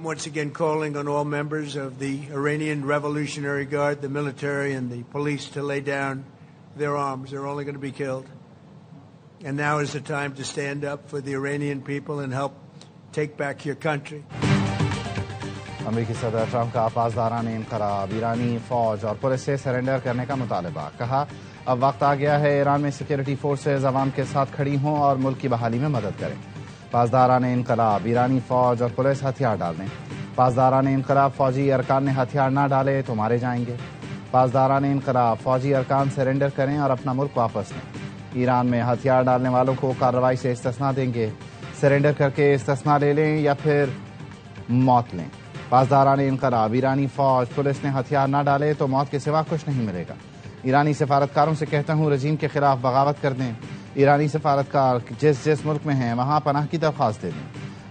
I'm once again calling on all members of the Iranian Revolutionary Guard, the military and the police to lay down their arms. They're only going to be killed. And now is the time to stand up for the Iranian people and help take back your country. امریکی صدر Trump کا پاسداران انقلاب ایرانی فوج اور police سے surrender کرنے کا مطالبہ. کہا اب وقت آ گیا ہے ایران میں سیکورٹی فورسز عوام کے ساتھ کھڑی ہوں اور ملک کی بحالی میں مدد کریں. پاسداران انقلاب ایرانی فوج اور پولیس ہتھیار ڈال دیں. پاسداران انقلاب فوجی ارکان نے ہتھیار نہ ڈالے تو مارے جائیں گے. پاسداران انقلاب فوجی ارکان سرنڈر کریں اور اپنا ملک واپس لیں. ایران میں ہتھیار ڈالنے والوں کو کارروائی سے استثنا دیں گے. سرنڈر کر کے استثنا لے لیں یا پھر موت لیں. پاسداران انقلاب ایرانی فوج پولیس نے ہتھیار نہ ڈالے تو موت کے سوا کچھ نہیں ملے گا. ایرانی سفارتکاروں سے کہتا ہوں رجیم کے خلاف بغاوت کر دیں. ایرانی سفارتکار جس ملک میں ہیں وہاں پناہ کی درخواست دے دیں.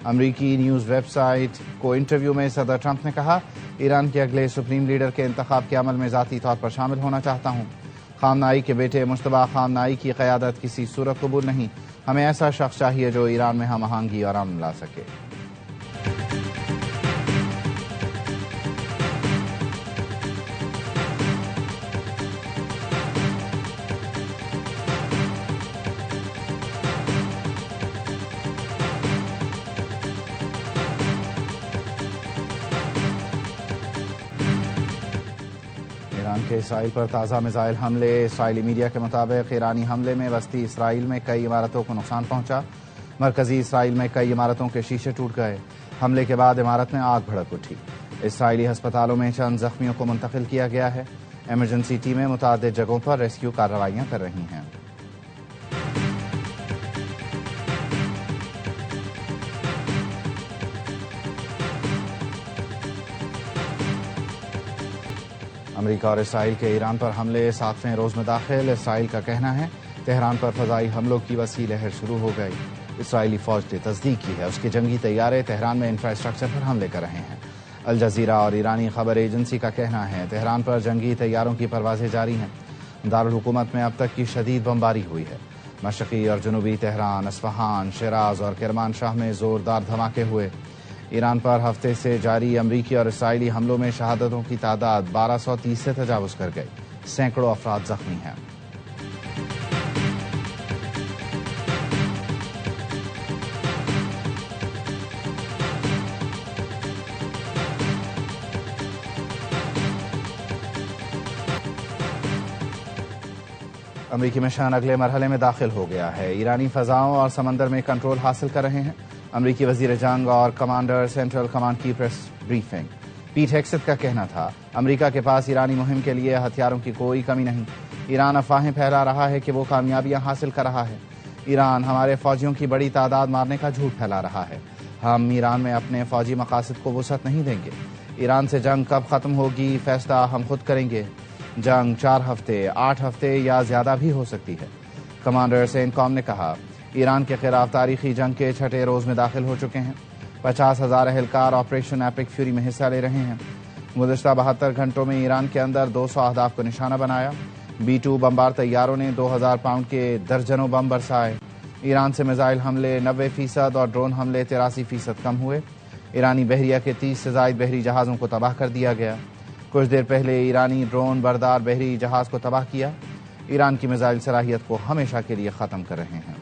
امریکی نیوز ویب سائٹ کو انٹرویو میں صدر ٹرمپ نے کہا ایران کے اگلے سپریم لیڈر کے انتخاب کے عمل میں ذاتی طور پر شامل ہونا چاہتا ہوں. خامنائی کے بیٹے مشتبہ خامنائی کی قیادت کسی صورت قبول نہیں. ہمیں ایسا شخص چاہیے جو ایران میں ہم آہنگی اور امن لا سکے. ایران کے اسرائیل پر تازہ میزائل حملے. اسرائیلی میڈیا کے مطابق ایرانی حملے میں وسطی اسرائیل میں کئی عمارتوں کو نقصان پہنچا. مرکزی اسرائیل میں کئی عمارتوں کے شیشے ٹوٹ گئے. حملے کے بعد عمارت میں آگ بھڑک اٹھی. اسرائیلی ہسپتالوں میں چند زخمیوں کو منتقل کیا گیا ہے. ایمرجنسی ٹیمیں متعدد جگہوں پر ریسکیو کارروائیاں کر رہی ہیں. امریکہ اور اسرائیل کے ایران پر حملے 7ویں روز میں داخل. اسرائیل کا کہنا ہے تہران پر فضائی حملوں کی وسیع لہر شروع ہو گئی. اسرائیلی فوج نے تصدیق کی ہے اس کے جنگی طیارے تہران میں انفراسٹرکچر پر حملے کر رہے ہیں. الجزیرہ اور ایرانی خبر ایجنسی کا کہنا ہے تہران پر جنگی طیاروں کی پروازیں جاری ہیں. دارالحکومت میں اب تک کی شدید بمباری ہوئی ہے. مشرقی اور جنوبی تہران، اصفہان، شیراز اور کرمان شاہ میں زوردار دھماکے ہوئے. ایران پر ہفتے سے جاری امریکی اور اسرائیلی حملوں میں شہادتوں کی تعداد 1230 سے تجاوز کر گئی. سینکڑوں افراد زخمی ہیں. امریکی مشن اگلے مرحلے میں داخل ہو گیا ہے. ایرانی فضاؤں اور سمندر میں کنٹرول حاصل کر رہے ہیں. امریکی وزیر جنگ اور کمانڈر سینٹرل کمانڈ کی پریس بریفنگ. پیٹ ہیگسیت کا کہنا تھا امریکہ کے پاس ایرانی مہم کے لیے ہتھیاروں کی کوئی کمی نہیں. ایران افواہیں پھیلا رہا ہے کہ وہ کامیابیاں حاصل کر رہا ہے. ایران ہمارے فوجیوں کی بڑی تعداد مارنے کا جھوٹ پھیلا رہا ہے. ہم ایران میں اپنے فوجی مقاصد کو وسعت نہیں دیں گے. ایران سے جنگ کب ختم ہوگی فیصلہ ہم خود کریں گے. جنگ 4 ہفتے 8 ہفتے یا زیادہ بھی ہو سکتی ہے. کمانڈر سین کام نے کہا ایران کے خلاف تاریخی جنگ کے 6ٹھے روز میں داخل ہو چکے ہیں. 50,000 اہلکار آپریشن ایپک فیوری میں حصہ لے رہے ہیں. گزشتہ 72 گھنٹوں میں ایران کے اندر 200 اہداف کو نشانہ بنایا. B-2 بمبار طیاروں نے 2000 پاؤنڈ کے درجنوں بم برسائے. ایران سے میزائل حملے 90% اور ڈرون حملے 83% کم ہوئے. ایرانی بحریہ کے 30 سے زائد بحری جہازوں کو تباہ کر دیا گیا. کچھ دیر پہلے ایرانی ڈرون بردار بحری جہاز کو تباہ کیا. ایران کی میزائل صلاحیت کو ہمیشہ کے لیے ختم کر رہے ہیں.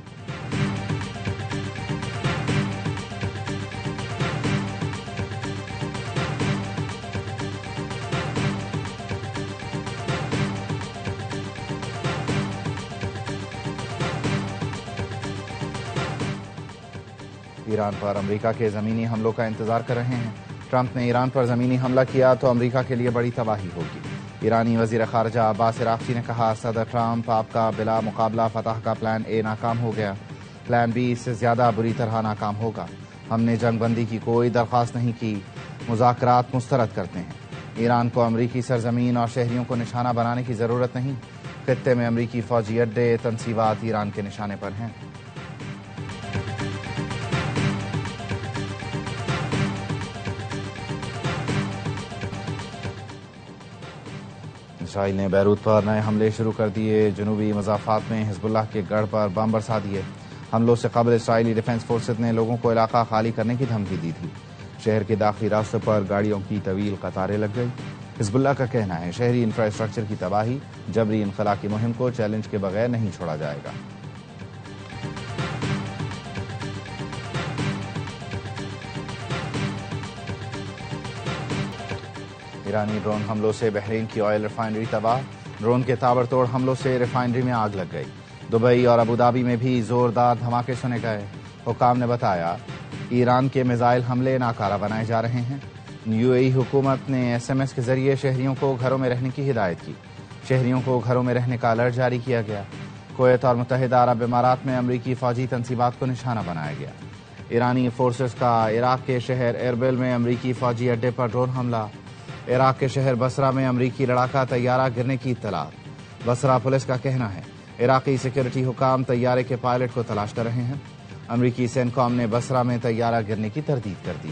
ایران پر امریکہ کے زمینی حملوں کا انتظار کر رہے ہیں. ٹرمپ نے ایران پر زمینی حملہ کیا تو امریکہ کے لیے بڑی تباہی ہوگی. ایرانی وزیر خارجہ عباس عراقچی نے کہا صدر ٹرمپ آپ کا بلا مقابلہ فتح کا پلان اے ناکام ہو گیا. پلان بی اس سے زیادہ بری طرح ناکام ہوگا. ہم نے جنگ بندی کی کوئی درخواست نہیں کی. مذاکرات مسترد کرتے ہیں. ایران کو امریکی سرزمین اور شہریوں کو نشانہ بنانے کی ضرورت نہیں. خطے میں امریکی فوجی اڈے تنصیبات ایران کے نشانے پر ہیں. اسرائیل نے بیروت پر نئے حملے شروع کر دیے. جنوبی مضافات میں حزب اللہ کے گڑھ پر بم برسا دیے. حملوں سے قبل اسرائیلی ڈیفنس فورسز نے لوگوں کو علاقہ خالی کرنے کی دھمکی دی تھی. شہر کے داخلی راستوں پر گاڑیوں کی طویل قطاریں لگ گئی۔ حزب اللہ کا کہنا ہے شہری انفراسٹرکچر کی تباہی جبری انخلا کی مہم کو چیلنج کے بغیر نہیں چھوڑا جائے گا۔ ایرانی ڈرون حملوں سے بحرین کی آئل ریفائنری تباہ، ڈرون کے تابڑتوڑ حملوں سے ریفائنری میں آگ لگ گئی۔ دبئی اور ابوظہبی میں بھی زوردار دھماکے سنے گئے۔ حکام نے بتایا ایران کے میزائل حملے ناکارہ بنائے جا رہے ہیں۔ UAE حکومت نے SMS کے ذریعے شہریوں کو گھروں میں رہنے کی ہدایت کی۔ شہریوں کو گھروں میں رہنے کا الرٹ جاری کیا گیا۔ کویت اور متحدہ عرب امارات میں امریکی فوجی تنصیبات کو نشانہ بنایا گیا۔ ایرانی فورسز کا عراق کے شہر اربل میں امریکی فوجی اڈے پر ڈرون حملہ۔ عراق کے شہر بصرہ میں امریکی لڑاکا طیارہ گرنے کی اطلاع۔ بصرہ پولیس کا کہنا ہے عراقی سیکورٹی حکام طیارے کے پائلٹ کو تلاش کر رہے ہیں۔ امریکی سینکام نے بصرہ میں طیارہ گرنے کی تردید کر دی۔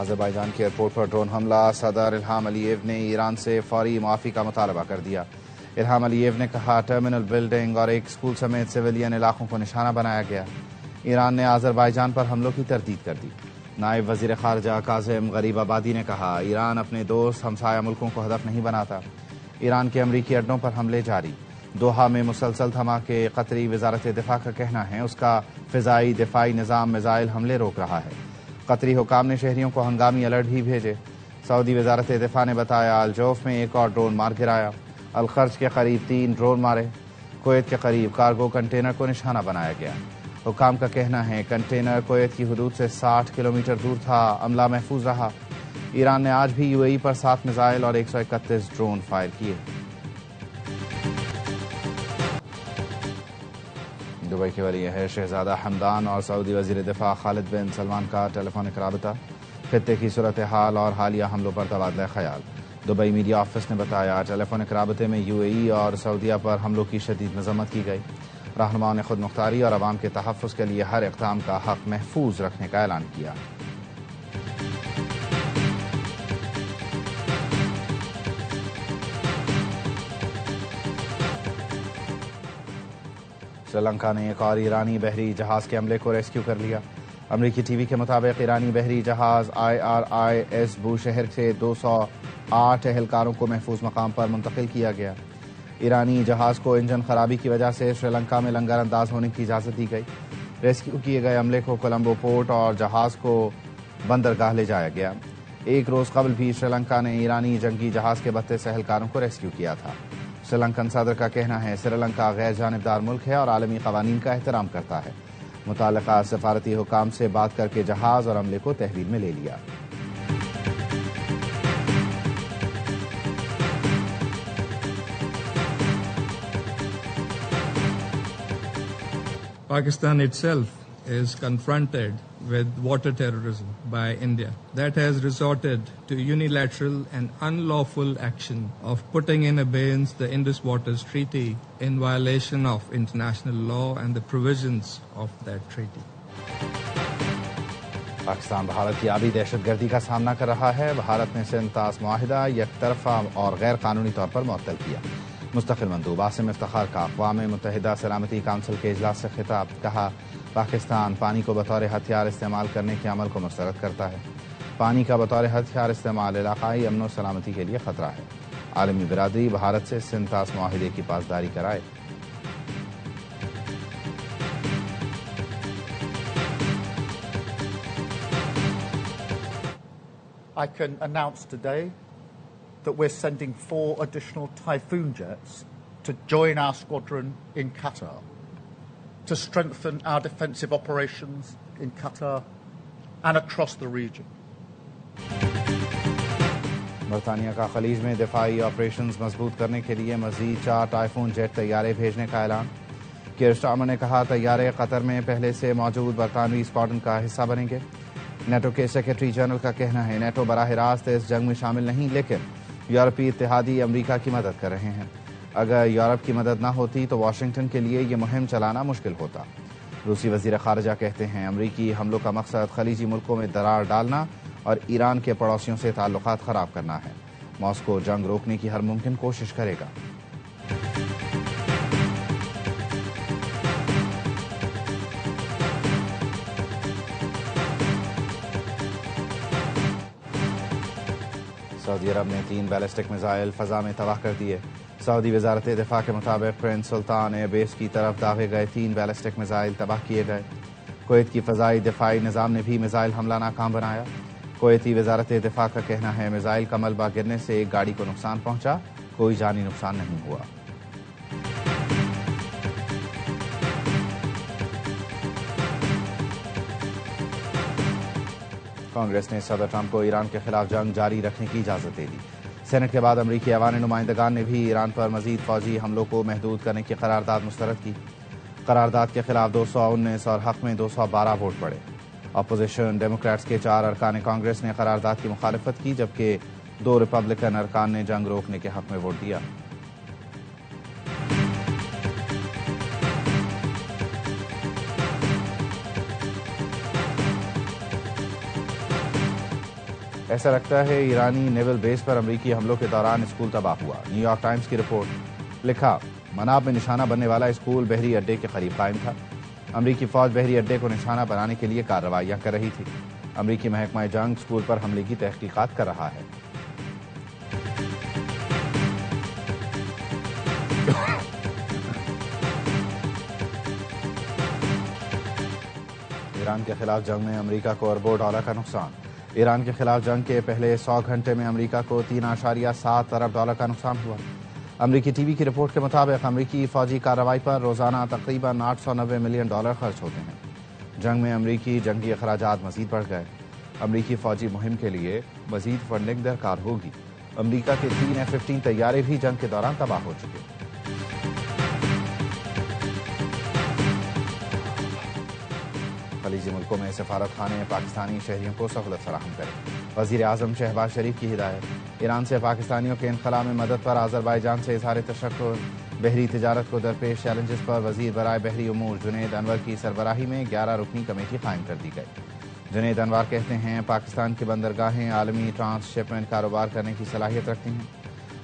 آذربائیجان کے ایئرپورٹ پر ڈرون حملہ، صدر الہام علییو نے ایران سے فوری معافی کا مطالبہ کر دیا۔ الہام علییو نے کہا ٹرمینل بلڈنگ اور ایک اسکول سمیت سویلین علاقوں کو نشانہ بنایا گیا۔ ایران نے آذربائیجان پر حملوں کی تردید کر دی۔ نائب وزیر خارجہ کاظم غریب آبادی نے کہا ایران اپنے دوست ہمسایہ ملکوں کو ہدف نہیں بناتا۔ ایران کے امریکی اڈوں پر حملے جاری، دوحہ میں مسلسل دھماکے۔ قطری وزارت دفاع کا کہنا ہے اس کا فضائی دفاعی نظام میزائل حملے روک رہا ہے۔ قطری حکام نے شہریوں کو ہنگامی الرٹ بھی بھیجے۔ سعودی وزارت دفاع نے بتایا الجوف میں ایک اور ڈرون مار گرایا۔ الخرج کے قریب 3 ڈرون مارے۔ کویت کے قریب کارگو کنٹینر کو نشانہ بنایا گیا۔ حکام کا کہنا ہے کنٹینر کویت کی حدود سے 60 کلومیٹر دور تھا، عملہ محفوظ رہا۔ ایران نے آج بھی UAE پر 7 میزائل اور 131 ڈرون فائر کیے۔ دبئی کے ولی عہد شہزادہ حمدان اور سعودی وزیر دفاع خالد بن سلمان کا ٹیلی فونک رابطہ، خطے کی صورتحال اور حالیہ حملوں پر تبادلہ خیال۔ دبئی میڈیا آفس نے بتایا ٹیلی فونک رابطے میں UAE اور سعودیہ پر حملوں کی شدید مذمت کی گئی۔ رہنماؤں نے خود مختاری اور عوام کے تحفظ کے لیے ہر اقدام کا حق محفوظ رکھنے کا اعلان کیا۔ سری لنکا نے ایک اور ایرانی بحری جہاز کے عملے کو ریسکیو کر لیا۔ امریکی ٹی وی کے مطابق ایرانی بحری جہاز IRIS بوشہر سے 208 اہلکاروں کو محفوظ مقام پر منتقل کیا گیا۔ ایرانی جہاز کو انجن خرابی کی وجہ سے سری لنکا میں لنگر انداز ہونے کی اجازت دی گئی۔ ریسکیو کیے گئے عملے کو کولمبو پورٹ اور جہاز کو بندرگاہ لے جایا گیا۔ ایک روز قبل بھی سری لنکا نے ایرانی جنگی جہاز کے 32 اہلکاروں کو ریسکیو کیا تھا۔ سری لنکن صدر کا کہنا ہے سری لنکا غیر جانبدار ملک ہے اور عالمی قوانین کا احترام کرتا ہے۔ متعلقہ سفارتی حکام سے بات کر کے جہاز اور عملے کو تحویل میں لے لیا۔ Pakistan itself is confronted with water terrorism by India that has resorted to unilateral and unlawful action of putting in abeyance the Indus Waters Treaty in violation of international law and the provisions of that treaty. Pakistan Bharat کی آبی دہشت گردی کا سامنا کر رہا ہے۔ بھارت نے سنتاس معاہدہ یک طرفہ اور غیر قانونی طور پر معطل کیا۔ مستقل مندوب عاصم افتخار کا اقوام متحدہ سلامتی کونسل کے اجلاس سے خطاب، کہا پاکستان پانی کو بطور ہتھیار استعمال کرنے کے عمل کو مسترد کرتا ہے۔ پانی کا بطور ہتھیار استعمال علاقائی امن و سلامتی کے لیے خطرہ ہے۔ عالمی برادری بھارت سے سنتاس معاہدے کی پاسداری کرائے۔ I can announce today that we're sending 4 additional Typhoon jets to join our squadron in Qatar to strengthen our defensive operations in Qatar and across the region. برطانیہ کا خلیج میں دفاعی آپریشنز مضبوط کرنے کے لیے مزید 4 ٹائفون جیٹ طیارے بھیجنے کا اعلان۔ کیئر سٹارمر نے کہا طیارے قطر میں پہلے سے موجود برطانوی اسکواڈرن کا حصہ بنیں گے۔ نیٹو کے سیکرٹری جنرل کا کہنا ہے نیٹو براہ راست اس جنگ میں شامل نہیں، لیکن یورپی اتحادی امریکہ کی مدد کر رہے ہیں۔ اگر یورپ کی مدد نہ ہوتی تو واشنگٹن کے لیے یہ مہم چلانا مشکل ہوتا۔ روسی وزیر خارجہ کہتے ہیں امریکی حملوں کا مقصد خلیجی ملکوں میں درار ڈالنا اور ایران کے پڑوسیوں سے تعلقات خراب کرنا ہے۔ ماسکو جنگ روکنے کی ہر ممکن کوشش کرے گا۔ سعودی عرب نے 3 بیلسٹک میزائل فضا میں تباہ کر دیے۔ سعودی وزارت دفاع کے مطابق پرنس سلطان ایئر بیس کی طرف داغے گئے 3 بیلسٹک میزائل تباہ کیے گئے۔ کویت کی فضائی دفاعی نظام نے بھی میزائل حملہ ناکام بنایا۔ کویتی وزارت دفاع کا کہنا ہے میزائل کا ملبہ گرنے سے ایک گاڑی کو نقصان پہنچا، کوئی جانی نقصان نہیں ہوا۔ کانگریس نے صدر ٹرمپ کو ایران کے خلاف جنگ جاری رکھنے کی اجازت دے دی۔ سینٹ کے بعد امریکی ایوان نمائندگان نے بھی ایران پر مزید فوجی حملوں کو محدود کرنے کی قرارداد مسترد کی۔ قرارداد کے خلاف 219 اور حق میں 212 ووٹ پڑے۔ اپوزیشن ڈیموکریٹس کے 4 ارکان کانگریس نے قرارداد کی مخالفت کی، جبکہ 2 ریپبلکن ارکان نے جنگ روکنے کے حق میں ووٹ دیا۔ ایسا لگتا ہے ایرانی نیول بیس پر امریکی حملوں کے دوران اسکول تباہ ہوا۔ نیو یارک ٹائمز کی رپورٹ۔ لکھا، مناب میں نشانہ بننے والا اسکول بحری اڈے کے قریب قائم تھا۔ امریکی فوج بحری اڈے کو نشانہ بنانے کے لیے کارروائیاں کر رہی تھی۔ امریکی محکمہ جنگ اسکول پر حملے کی تحقیقات کر رہا ہے۔ ایران کے خلاف جنگ میں امریکہ کو اربوں ڈالر کا نقصان۔ ایران کے خلاف جنگ کے پہلے 100 گھنٹے میں امریکہ کو 3.7 ارب ڈالر کا نقصان ہوا۔ امریکی ٹی وی کی رپورٹ کے مطابق امریکی فوجی کارروائی پر روزانہ تقریباً $890 ملین خرچ ہوتے ہیں۔ جنگ میں امریکی جنگی اخراجات مزید بڑھ گئے۔ امریکی فوجی مہم کے لیے مزید فنڈنگ درکار ہوگی۔ امریکہ کے 3 F-15 طیارے بھی جنگ کے دوران تباہ ہو چکے۔ خلیجی ملکوں میں سفارت خانے پاکستانی شہریوں کو سہولت فراہم کریں۔ وزیر اعظم شہباز شریف کی ہدایت۔ ایران سے پاکستانیوں کے انخلاء میں مدد پر آذربائیجان سے اظہار تشکر۔ بحری تجارت کو درپیش چیلنجز پر وزیر برائے بحری امور جنید انور کی سربراہی میں 11 رکنی کمیٹی قائم کر دی گئی۔ جنید انور کہتے ہیں پاکستان کی بندرگاہیں عالمی ٹرانس شپمنٹ کاروبار کرنے کی صلاحیت رکھتی ہیں،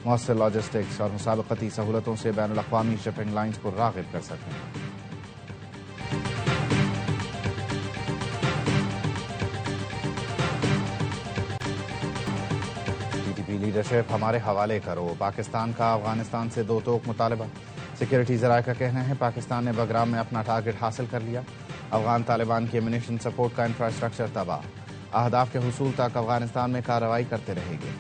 مؤثر لاجسٹکس اور مسابقتی سہولتوں سے بین الاقوامی شپنگ لائنز کو راغب کر سکتے ہیں۔ لیڈرشپ ہمارے حوالے کرو، پاکستان کا افغانستان سے 2 ٹوک مطالبہ۔ سیکورٹی ذرائع کا کہنا ہے پاکستان نے بگرام میں اپنا ٹارگٹ حاصل کر لیا۔ افغان طالبان کی ایمونیشن سپورٹ کا انفراسٹرکچر تباہ۔ اہداف کے حصول تک افغانستان میں کارروائی کرتے رہیں گے۔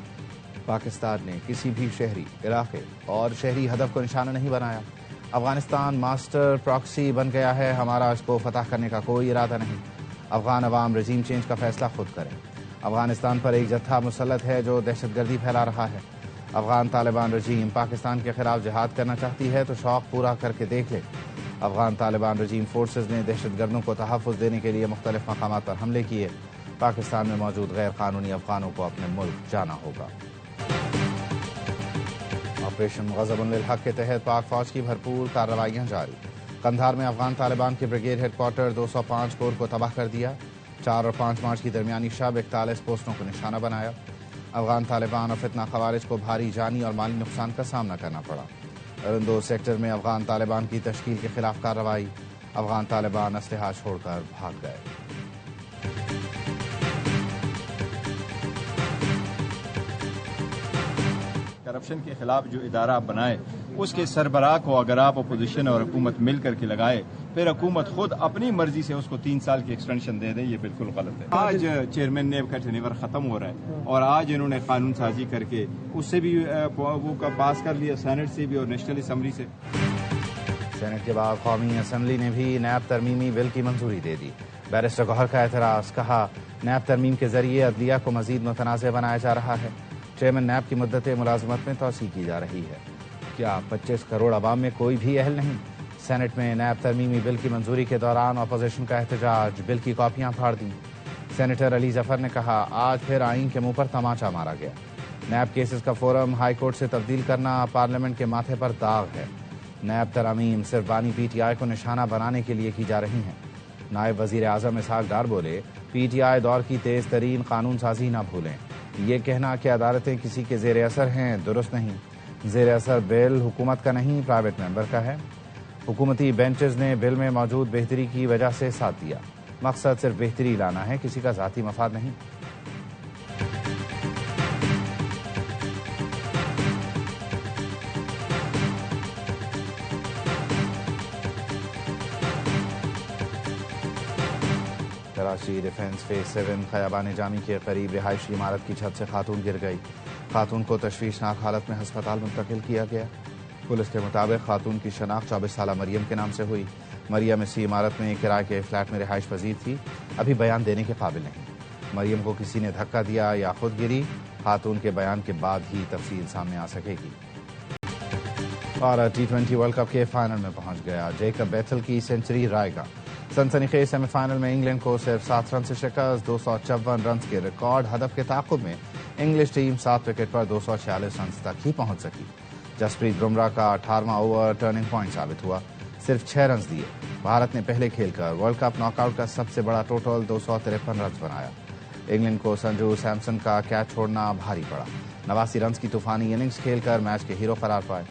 پاکستان نے کسی بھی شہری علاقے اور شہری ہدف کو نشانہ نہیں بنایا۔ افغانستان ماسٹر پراکسی بن گیا ہے، ہمارا اس کو فتح کرنے کا کوئی ارادہ نہیں۔ افغان عوام رجیم چینج کا فیصلہ خود کریں۔ افغانستان پر ایک جتھا مسلط ہے جو دہشت گردی پھیلا رہا ہے۔ افغان طالبان رجیم پاکستان کے خلاف جہاد کرنا چاہتی ہے تو شوق پورا کر کے دیکھ لے۔ افغان طالبان رجیم فورسز نے دہشت گردوں کو تحفظ دینے کے لیے مختلف مقامات پر حملے کیے۔ پاکستان میں موجود غیر قانونی افغانوں کو اپنے ملک جانا ہوگا۔ آپریشن غضب للحق کے تحت پاک فوج کی بھرپور کارروائیاں جاری۔ قندھار میں افغان طالبان کے بریگیڈ ہیڈ کوارٹر 205 کور کو تباہ کر دیا۔ 4 اور 5 مارچ کی درمیانی شب 41 پوسٹوں کو نشانہ بنایا۔ افغان طالبان اور فتنہ خوارج کو بھاری جانی اور مالی نقصان کا سامنا کرنا پڑا۔ ارندو سیکٹر میں افغان طالبان کی تشکیل کے خلاف کارروائی۔ افغان طالبان اسلحہ چھوڑ کر بھاگ گئے۔ کرپشن کے خلاف جو ادارہ آپ بنائے اس کے سربراہ کو اگر آپ اپوزیشن اور حکومت مل کر کے لگائے، پھر حکومت خود اپنی مرضی سے اس کو 3 سال کی ایکسٹینشن دے دے، یہ بالکل غلط ہے۔ آج چیئرمین نیب کا ٹینیور ختم ہو رہا ہے اور آج انہوں نے قانون سازی کر کے اس سے بھی وہ پاس کر لیا، سینٹ سے بھی اور نیشنل اسمبلی سے۔ سینٹ کے بعد قومی اسمبلی نے بھی نیب ترمیمی بل کی منظوری دے دی۔ بیرسٹر گوہر کا اعتراض، کہا نیب ترمیم کے ذریعے عدلیہ کو مزید متنازع بنایا جا رہا ہے۔ چیئرمین نیب کی مدت ملازمت میں توسیع کی جا رہی ہے۔ کیا 25 کروڑ عوام میں کوئی بھی اہل نہیں؟ سینٹ میں نیب ترمیمی بل کی منظوری کے دوران اپوزیشن کا احتجاج، بل کی کاپیاں پھاڑ دیں۔ سینیٹر علی ظفر نے کہا آج پھر آئین کے منہ پر تماچا مارا گیا۔ نیب کیسز کا فورم ہائی کورٹ سے تبدیل کرنا پارلیمنٹ کے ماتھے پر داغ ہے۔ نیب ترامیم صرف بانی پی ٹی آئی کو نشانہ بنانے کے لیے کی جا رہی ہیں۔ نائب وزیر اعظم اسحاق ڈار بولے پی ٹی آئی دور کی تیز ترین قانون سازی نہ بھولیں. یہ کہنا کہ عدالتیں کسی کے زیر اثر ہیں درست نہیں. زیر اثر بل حکومت کا نہیں پرائیویٹ ممبر کا ہے. حکومتی بینچز نے بل میں موجود بہتری کی وجہ سے ساتھ دیا. مقصد صرف بہتری لانا ہے, کسی کا ذاتی مفاد نہیں. کراچی ڈیفنس فیز 7 خیابان جامی کے قریب رہائشی عمارت کی چھت سے خاتون گر گئی. خاتون کو تشویشناک حالت میں ہسپتال منتقل کیا گیا. پولیس کے مطابق خاتون کی شناخت 24 سالہ مریم کے نام سے ہوئی. مریم اسی عمارت میں کرائے کے فلیٹ میں رہائش پذیر تھی. ابھی بیان دینے کے قابل نہیں. مریم کو کسی نے دھکا دیا یا خود گری, خاتون کے بیان کے بعد ہی تفصیل سامنے آ سکے گی. اور T20 ورلڈ کپ کے فائنل میں پہنچ گیا. جیکب بیتھل کی سینچری رائے گا. سنسنی خیز سیمی فائنل میں انگلینڈ کو صرف 7 رن سے شکست. 254 رنز کے ریکارڈ ہدف کے تعاقب میں انگلش ٹیم 7 وکٹ پر 246 رنز تک ہی پہنچ سکی. جسپریت بمراہ کا 18واں اوور ٹرننگ پوائنٹ ثابت ہوا. صرف 6 رنز دیے. بھارت نے پہلے کھیل کر ورلڈ کپ ناک آؤٹ کا سب سے بڑا ٹوٹل 253 رنز بنایا. انگلینڈ کو سنجو سیمسن کا کیچ چھوڑنا بھاری پڑا. 89 رنز کی طوفانی اننگز کھیل کر میچ کے ہیرو قرار پائے.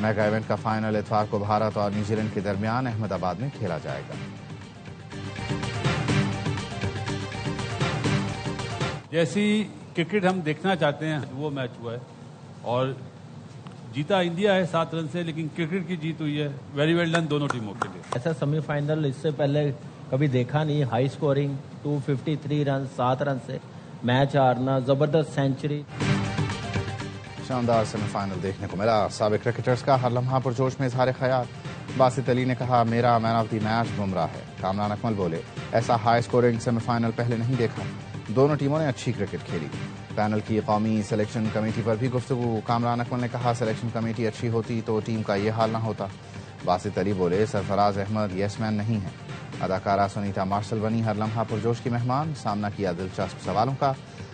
میگا ایونٹ کا فائنل اتوار کو بھارت اور نیوزی لینڈ کے درمیان احمد آباد میں کھیلا جائے گا. جیسی کرکٹ ہم دیکھنا چاہتے ہیں وہ میچ ہوا ہے اور جیتا انڈیا ہے 7 رن سے, لیکن کرکٹ کی جیت ہوئی ہے. ویری ویل ڈن دونوں ٹیموں کے لیے. ایسا سیمی فائنل اس سے پہلے کبھی دیکھا نہیں. ہائی سکورنگ 253 رن 7 رن سے میچ ہارنا, زبردست سینچری. شاندار سیمی فائنل دیکھنے کو ملا. سابق کرکٹرز کا ہر لمحہ پرجوش میں اظہار خیال. باسط علی نے کہا میرا مین آف دی میچ بمراہ ہے. کامران اکمل بولے ایسا ہائی سکورنگ سیمی فائنل پہلے نہیں دیکھا. دونوں ٹیموں نے اچھی کرکٹ کھیلی. پینل کی قومی سلیکشن کمیٹی پر بھی گفتگو. کامران اکمل نے کہا سلیکشن کمیٹی اچھی ہوتی تو ٹیم کا یہ حال نہ ہوتا. باسط علی بولے سرفراز احمد یس مین نہیں ہے. اداکارہ سنیتا مارشل بنی ہر لمحہ پرجوش کی مہمان. سامنا کیا دلچسپ سوالوں کا.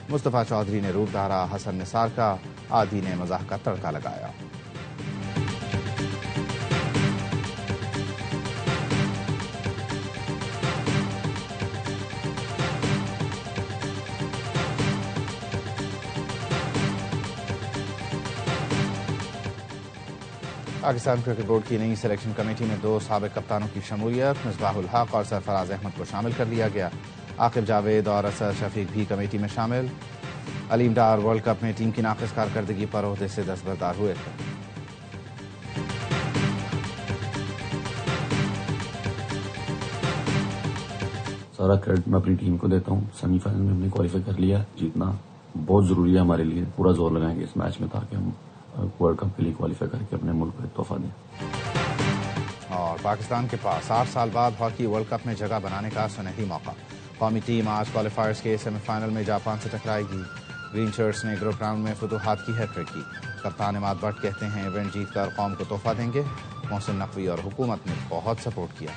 مصطفیٰ چودھری نے روپ دھارا حسن نثار کا. عادی نے مزاح کا تڑکا لگایا. پاکستان کرکٹ بورڈ کی نئی سلیکشن کمیٹی میں 2 سابق کپتانوں کی شمولیت. مصباح الحق اور سرفراز احمد کو شامل کر لیا گیا. عاقب جاوید اور اسد شفیق بھی کمیٹی میں شامل. علیم ڈار ورلڈ کپ میں ٹیم کی ناقص کارکردگی پر عہدے سے دستبردار ہوئے تھے. سارا کریڈٹ میں اپنی ٹیم کو دیتا ہوں. سیمی فائنل میں ہم نے کوالیفائی کر لیا. جیتنا بہت ضروری ہے ہمارے لیے. پورا زور لگائیں گے اس میچ میں تاکہ ہم ورلڈ کپ کے لیے کوالیفائی کر کے اپنے ملک کو ایک تحفہ دیں. اور پاکستان کے پاس 8 سال بعد ہاکی ورلڈ کپ میں جگہ بنانے کا سنہری موقع. قومی ٹیم آج کوالیفائرز کے سیمی فائنل میں جاپان سے ٹکرائے گی. گرین شرٹس نے گروپ راؤنڈ میں فتوحات کی ہیٹ-ٹرک کی. کپتان عماد بٹ کہتے ہیں ایونٹ جیت کر قوم کو تحفہ دیں گے. محسن نقوی اور حکومت نے بہت سپورٹ کیا.